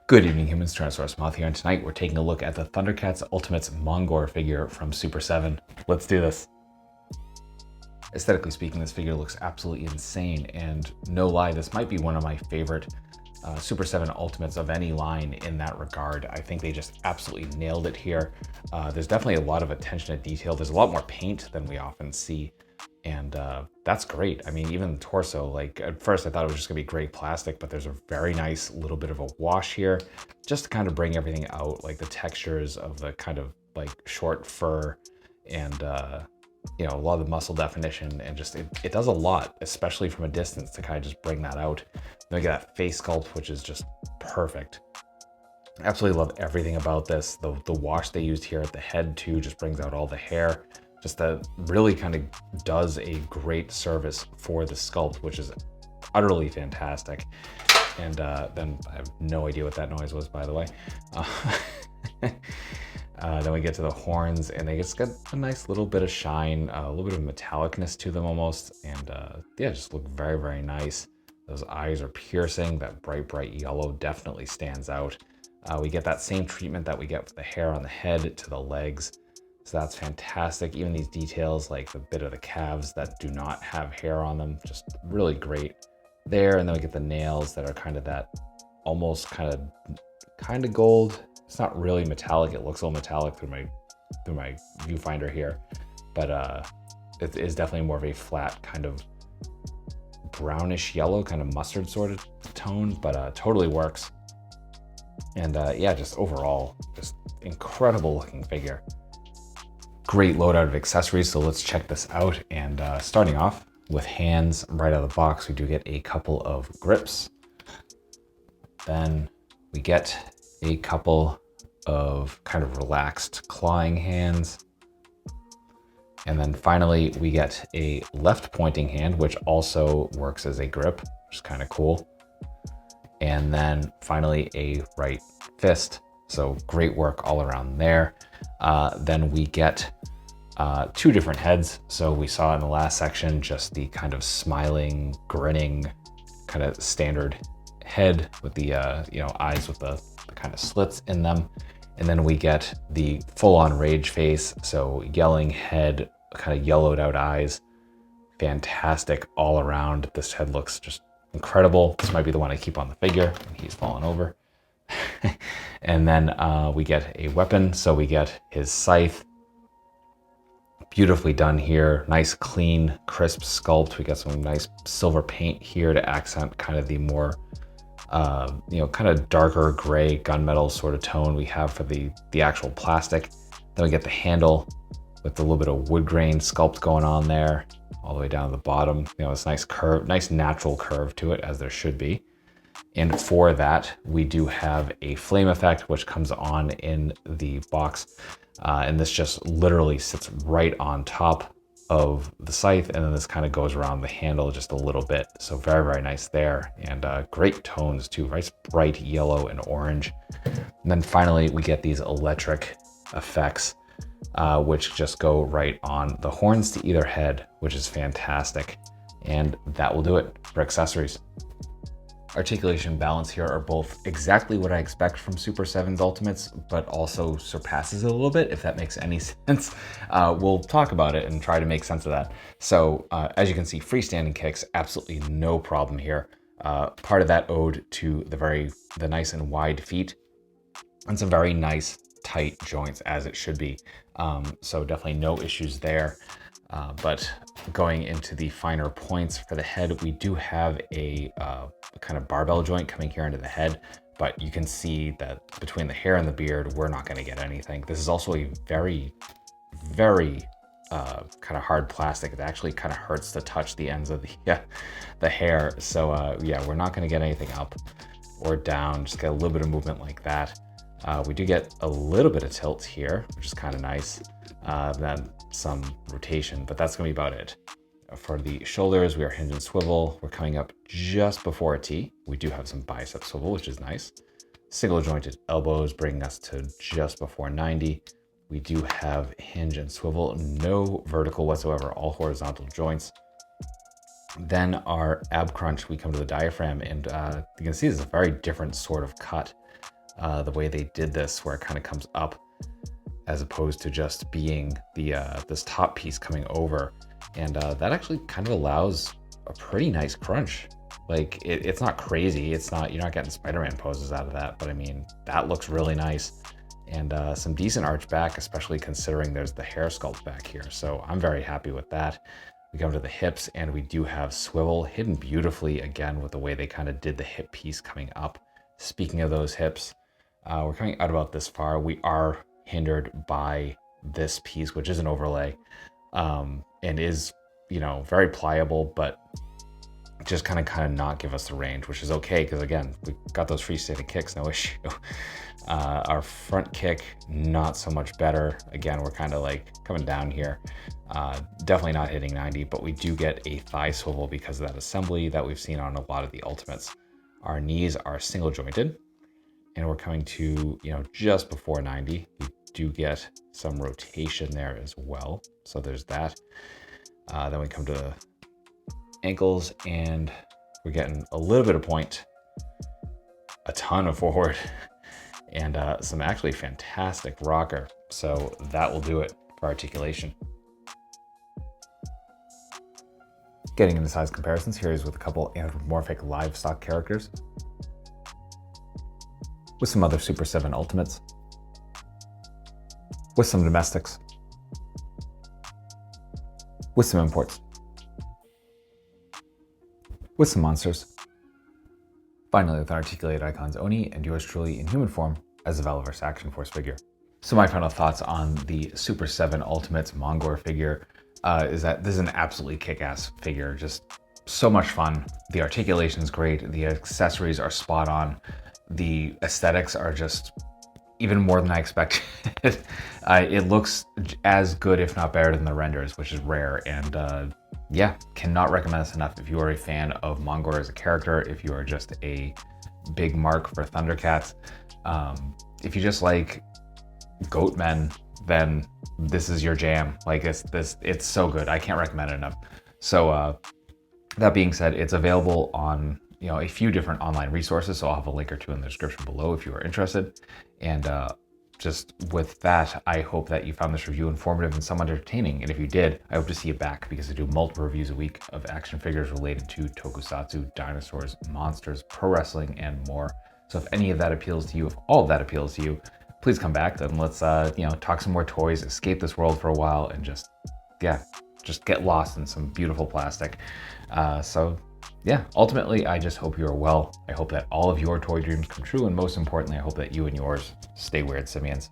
Good evening, humans. Tyrannosaurusmoth here, and tonight we're taking a look at the Thundercats Ultimates Mongor figure from Super 7. Let's do this. Aesthetically speaking, this figure looks absolutely insane, and no lie, this might be one of my favorite Super 7 Ultimates of any line in that regard. I think they just absolutely nailed it here. There's definitely a lot of attention to detail. There's a lot more paint than we often see, and that's great. I mean, even the torso, like at first I thought it was just gonna be gray plastic, but there's a very nice little bit of a wash here just to kind of bring everything out, like the textures of the kind of like short fur and you know, a lot of the muscle definition, and just it does a lot, especially from a distance, to kind of just bring that out. Then we get that face sculpt, which is just perfect. Absolutely love everything about this. The wash they used here at the head too just brings out all the hair. Just that really kind of does a great service for the sculpt, which is utterly fantastic. And then I have no idea what that noise was, by the way. Then we get to the horns, and they just got a nice little bit of shine, a little bit of metallicness to them almost, and yeah, just look very, very nice. Those eyes are piercing. That bright yellow definitely stands out. We get that same treatment that we get for the hair on the head to the legs, so that's fantastic. Even these details, like the bit of the calves that do not have hair on them, just really great there. And then we get the nails that are kind of that almost kind of gold. It's not really metallic. It looks a little metallic through my viewfinder here, but it is definitely more of a flat kind of brownish yellow, kind of mustard sort of tone, but totally works. And yeah, just overall, just incredible looking figure. Great loadout of accessories, so let's check this out. And starting off with hands right out of the box, we do get a couple of grips. Then we get a couple of kind of relaxed clawing hands. And then finally, we get a left pointing hand, which also works as a grip, which is kind of cool. And then finally a right fist. So great work all around there. Then we get two different heads. So we saw in the last section, just the kind of smiling, grinning, kind of standard head with the you know, eyes with the kind of slits in them. And then we get the full-on rage face, so yelling head, kind of yellowed out eyes. Fantastic all around. This head looks just incredible. This might be the one I keep on the figure, and he's fallen over. And then we get a weapon, so we get his scythe. Beautifully done here. Nice, clean, crisp sculpt. We got some nice silver paint here to accent kind of the more you know, kind of darker gray gunmetal sort of tone we have for the actual plastic. Then we get the handle with a little bit of wood grain sculpt going on there, all the way down to the bottom. You know, it's nice curve, nice natural curve to it, as there should be. And for that, we do have a flame effect, which comes on in the box. And this just literally sits right on top of the scythe, and then this kind of goes around the handle just a little bit. So very, very nice there, and great tones too, nice bright yellow and orange. And then finally we get these electric effects, which just go right on the horns to either head, which is fantastic. And that will do it for accessories. Articulation and balance here are both exactly what I expect from Super 7's Ultimates, but also surpasses it a little bit, if that makes any sense. We'll talk about it and try to make sense of that. So as you can see, freestanding kicks, absolutely no problem here. Part of that owed to the nice and wide feet and some very nice tight joints, as it should be. So definitely no issues there. But going into the finer points for the head, we do have a kind of barbell joint coming here into the head, but you can see that between the hair and the beard, we're not going to get anything. This is also a very kind of hard plastic. It actually kind of hurts to touch the ends of the hair. So yeah, we're not going to get anything up or down, just get a little bit of movement like that. We do get a little bit of tilt here, which is kind of nice. Then some rotation, but that's going to be about it. For the shoulders, we are hinge and swivel. We're coming up just before a T. We do have some bicep swivel, which is nice. Single jointed elbows bringing us to just before 90. We do have hinge and swivel, no vertical whatsoever, all horizontal joints. Then our ab crunch, we come to the diaphragm, and you can see this is a very different sort of cut. the way they did this, where it kind of comes up as opposed to just being the this top piece coming over. And that actually kind of allows a pretty nice crunch. Like it's not crazy. It's not, you're not getting Spider-Man poses out of that, but I mean, that looks really nice. And some decent arch back, especially considering there's the hair sculpt back here. So I'm very happy with that. We come to the hips and we do have swivel hidden beautifully again with the way they kind of did the hip piece coming up. Speaking of those hips, we're coming out about this far. We are hindered by this piece, which is an overlay, and is, you know, very pliable, but just kind of not give us the range, which is okay, because again, we got those freestanding kicks, no issue. Our front kick, not so much better. Again, we're kind of like coming down here. Definitely not hitting 90, but we do get a thigh swivel because of that assembly that we've seen on a lot of the Ultimates. Our knees are single jointed, and we're coming to, you know, just before 90. We do get some rotation there as well. So there's that. Then we come to ankles and we're getting a little bit of point, a ton of forward, and some actually fantastic rocker. So that will do it for articulation. Getting into size comparisons, here is with a couple anthropomorphic livestock characters, with some other Super 7 Ultimates, with some domestics, with some imports, with some monsters. Finally, with articulated icons Oni and yours truly in human form as the Valorous Action Force figure. So my final thoughts on the Super 7 Ultimates Mongor figure is that this is an absolutely kick-ass figure. Just so much fun. The articulation is great. The accessories are spot on. The aesthetics are just even more than I expected. It looks as good, if not better, than the renders, which is rare. And yeah, cannot recommend this enough. If you are a fan of Mongor as a character, if you are just a big mark for Thundercats, if you just like goat men, then this is your jam. Like it's so good. I can't recommend it enough. So that being said, it's available on, you know, a few different online resources. So I'll have a link or two in the description below if you are interested. And just with that, I hope that you found this review informative and somewhat entertaining. And if you did, I hope to see you back, because I do multiple reviews a week of action figures related to tokusatsu, dinosaurs, monsters, pro wrestling, and more. So if any of that appeals to you, if all of that appeals to you, please come back. Then let's you know, talk some more toys, escape this world for a while, and just get lost in some beautiful plastic. So yeah, ultimately, I just hope you are well. I hope that all of your toy dreams come true, and most importantly, I hope that you and yours stay weird, simians.